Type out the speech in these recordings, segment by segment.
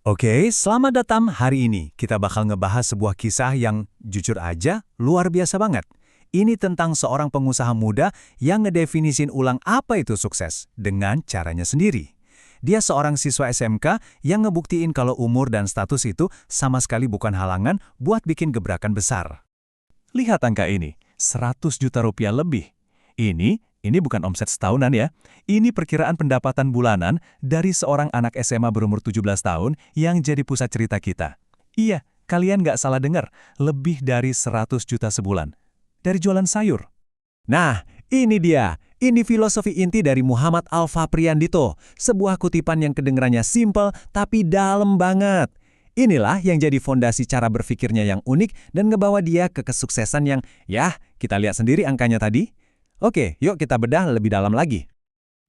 Oke, selamat datang hari ini. Kita bakal ngebahas sebuah kisah yang jujur aja luar biasa banget. Ini tentang seorang pengusaha muda yang ngedefinisin ulang apa itu sukses dengan caranya sendiri. Dia seorang siswa SMK yang ngebuktiin kalau umur dan status itu sama sekali bukan halangan buat bikin gebrakan besar. Lihat angka ini, 100 juta rupiah lebih. Ini bukan omset setahunan ya. Ini perkiraan pendapatan bulanan dari seorang anak SMA berumur 17 tahun yang jadi pusat cerita kita. Iya, kalian nggak salah dengar, lebih dari 100 juta sebulan. Dari jualan sayur. Nah, ini dia. Ini filosofi inti dari Muhammad Alfa Priyandito. Sebuah kutipan yang kedengarannya simpel tapi dalam banget. Inilah yang jadi fondasi cara berpikirnya yang unik dan ngebawa dia ke kesuksesan yang, ya, kita lihat sendiri angkanya tadi. Oke, yuk kita bedah lebih dalam lagi.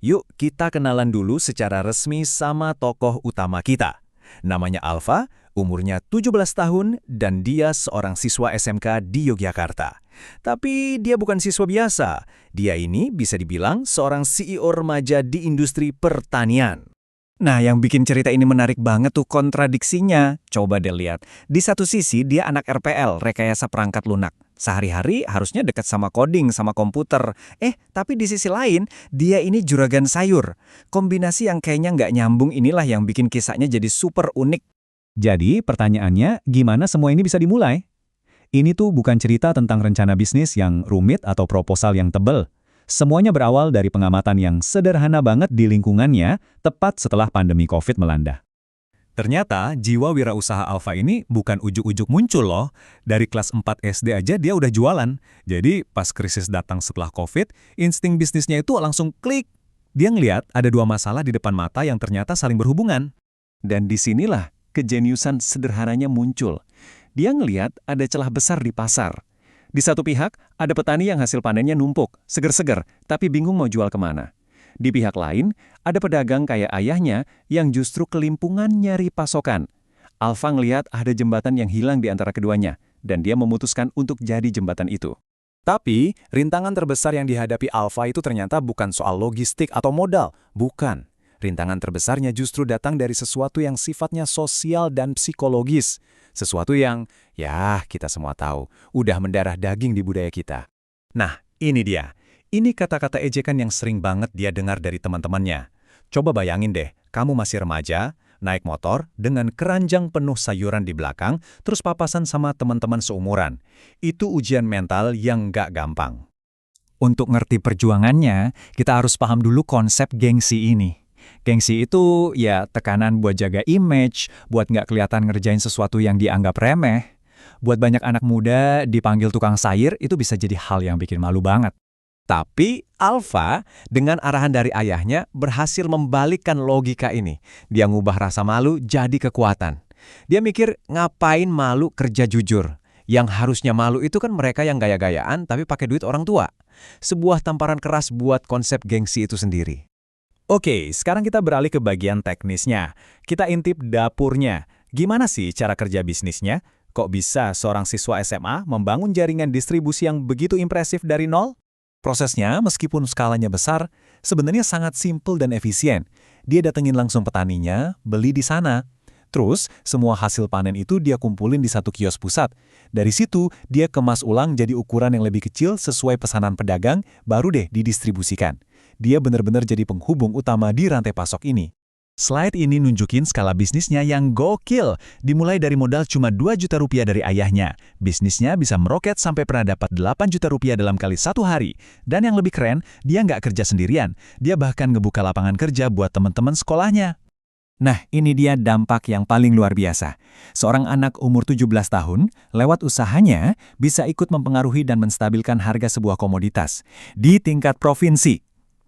Yuk kita kenalan dulu secara resmi sama tokoh utama kita. Namanya Alfa, umurnya 17 tahun dan dia seorang siswa SMK di Yogyakarta. Tapi dia bukan siswa biasa. Dia ini bisa dibilang seorang CEO remaja di industri pertanian. Nah, yang bikin cerita ini menarik banget tuh kontradiksinya. Coba deh lihat. Di satu sisi dia anak RPL, rekayasa perangkat lunak. Sehari-hari harusnya dekat sama coding, sama komputer. Tapi di sisi lain, dia ini juragan sayur. Kombinasi yang kayaknya nggak nyambung inilah yang bikin kisahnya jadi super unik. Jadi, pertanyaannya, gimana semua ini bisa dimulai? Ini tuh bukan cerita tentang rencana bisnis yang rumit atau proposal yang tebal. Semuanya berawal dari pengamatan yang sederhana banget di lingkungannya, tepat setelah pandemi COVID melanda. Ternyata jiwa wirausaha Alfa ini bukan ujuk-ujuk muncul loh. Dari kelas 4 SD aja dia udah jualan. Jadi pas krisis datang setelah COVID, insting bisnisnya itu langsung klik. Dia ngeliat ada dua masalah di depan mata yang ternyata saling berhubungan. Dan disinilah kejeniusan sederhananya muncul. Dia ngeliat ada celah besar di pasar. Di satu pihak, ada petani yang hasil panennya numpuk, seger-seger, tapi bingung mau jual kemana. Di pihak lain, ada pedagang kayak ayahnya yang justru kelimpungan nyari pasokan. Alfa ngelihat ada jembatan yang hilang di antara keduanya, dan dia memutuskan untuk jadi jembatan itu. Tapi, rintangan terbesar yang dihadapi Alfa itu ternyata bukan soal logistik atau modal. Bukan. Rintangan terbesarnya justru datang dari sesuatu yang sifatnya sosial dan psikologis. Sesuatu yang, ya kita semua tahu, udah mendarah daging di budaya kita. Nah, ini dia. Ini kata-kata ejekan yang sering banget dia dengar dari teman-temannya. Coba bayangin deh, kamu masih remaja, naik motor dengan keranjang penuh sayuran di belakang, terus papasan sama teman-teman seumuran. Itu ujian mental yang nggak gampang. Untuk ngerti perjuangannya, kita harus paham dulu konsep gengsi ini. Gengsi itu ya tekanan buat jaga image, buat nggak kelihatan ngerjain sesuatu yang dianggap remeh. Buat banyak anak muda dipanggil tukang sayur itu bisa jadi hal yang bikin malu banget. Tapi Alfa dengan arahan dari ayahnya berhasil membalikkan logika ini. Dia ngubah rasa malu jadi kekuatan. Dia mikir ngapain malu kerja jujur. Yang harusnya malu itu kan mereka yang gaya-gayaan tapi pakai duit orang tua. Sebuah tamparan keras buat konsep gengsi itu sendiri. Oke, sekarang kita beralih ke bagian teknisnya. Kita intip dapurnya. Gimana sih cara kerja bisnisnya? Kok bisa seorang siswa SMA membangun jaringan distribusi yang begitu impresif dari nol? Prosesnya, meskipun skalanya besar, sebenarnya sangat simpel dan efisien. Dia datengin langsung petaninya, beli di sana. Terus, semua hasil panen itu dia kumpulin di satu kios pusat. Dari situ, dia kemas ulang jadi ukuran yang lebih kecil sesuai pesanan pedagang, baru deh didistribusikan. Dia benar-benar jadi penghubung utama di rantai pasok ini. Slide ini nunjukin skala bisnisnya yang gokil. Dimulai dari modal cuma 2 juta rupiah dari ayahnya. Bisnisnya bisa meroket sampai pernah dapat 8 juta rupiah dalam kali satu hari. Dan yang lebih keren, dia nggak kerja sendirian. Dia bahkan ngebuka lapangan kerja buat teman-teman sekolahnya. Nah, ini dia dampak yang paling luar biasa. Seorang anak umur 17 tahun, lewat usahanya, bisa ikut mempengaruhi dan menstabilkan harga sebuah komoditas. Di tingkat provinsi.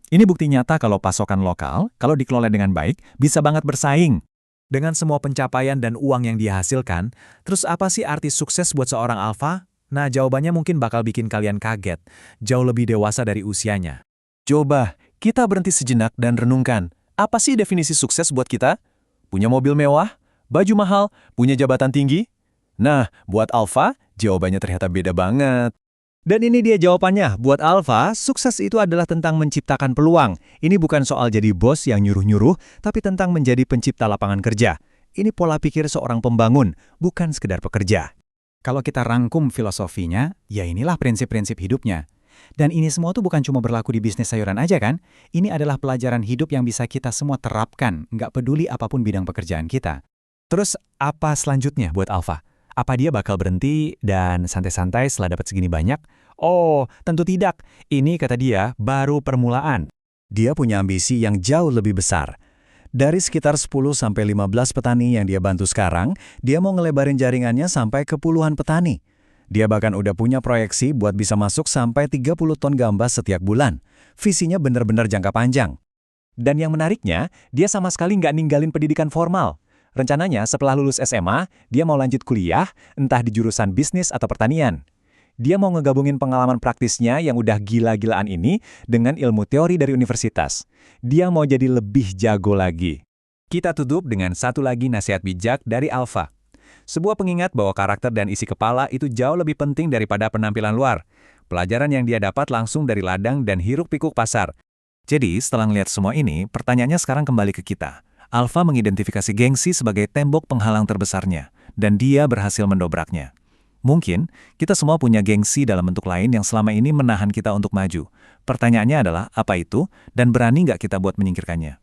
Ini bukti nyata kalau pasokan lokal, kalau dikelola dengan baik, bisa banget bersaing. Dengan semua pencapaian dan uang yang dia hasilkan, terus apa sih arti sukses buat seorang Alfa? Nah, jawabannya mungkin bakal bikin kalian kaget. Jauh lebih dewasa dari usianya. Coba, kita berhenti sejenak dan renungkan. Apa sih definisi sukses buat kita? Punya mobil mewah? Baju mahal? Punya jabatan tinggi? Nah, buat Alfa, jawabannya ternyata beda banget. Dan ini dia jawabannya. Buat Alfa, sukses itu adalah tentang menciptakan peluang. Ini bukan soal jadi bos yang nyuruh-nyuruh, tapi tentang menjadi pencipta lapangan kerja. ini pola pikir seorang pembangun, bukan sekedar pekerja. Kalau kita rangkum filosofinya, ya inilah prinsip-prinsip hidupnya. Dan ini semua tuh bukan cuma berlaku di bisnis sayuran aja kan? Ini adalah pelajaran hidup yang bisa kita semua terapkan, nggak peduli apapun bidang pekerjaan kita. Terus apa selanjutnya buat Alfa? Apa dia bakal berhenti dan santai-santai setelah dapat segini banyak? Oh, tentu tidak. Ini kata dia baru permulaan. Dia punya ambisi yang jauh lebih besar. Dari sekitar 10-15 petani yang dia bantu sekarang, dia mau ngelebarin jaringannya sampai ke puluhan petani. Dia bahkan udah punya proyeksi buat bisa masuk sampai 30 ton gambas setiap bulan. Visinya benar-benar jangka panjang. Dan yang menariknya, dia sama sekali nggak ninggalin pendidikan formal. Rencananya setelah lulus SMA, dia mau lanjut kuliah, entah di jurusan bisnis atau pertanian. Dia mau ngegabungin pengalaman praktisnya yang udah gila-gilaan ini dengan ilmu teori dari universitas. Dia mau jadi lebih jago lagi. Kita tutup dengan satu lagi nasihat bijak dari Alfa. Sebuah pengingat bahwa karakter dan isi kepala itu jauh lebih penting daripada penampilan luar. Pelajaran yang dia dapat langsung dari ladang dan hiruk-pikuk pasar. Jadi, setelah ngeliat semua ini, pertanyaannya sekarang kembali ke kita. Alfa mengidentifikasi gengsi sebagai tembok penghalang terbesarnya, dan dia berhasil mendobraknya. Mungkin, kita semua punya gengsi dalam bentuk lain yang selama ini menahan kita untuk maju. Pertanyaannya adalah, apa itu, dan berani nggak kita buat menyingkirkannya?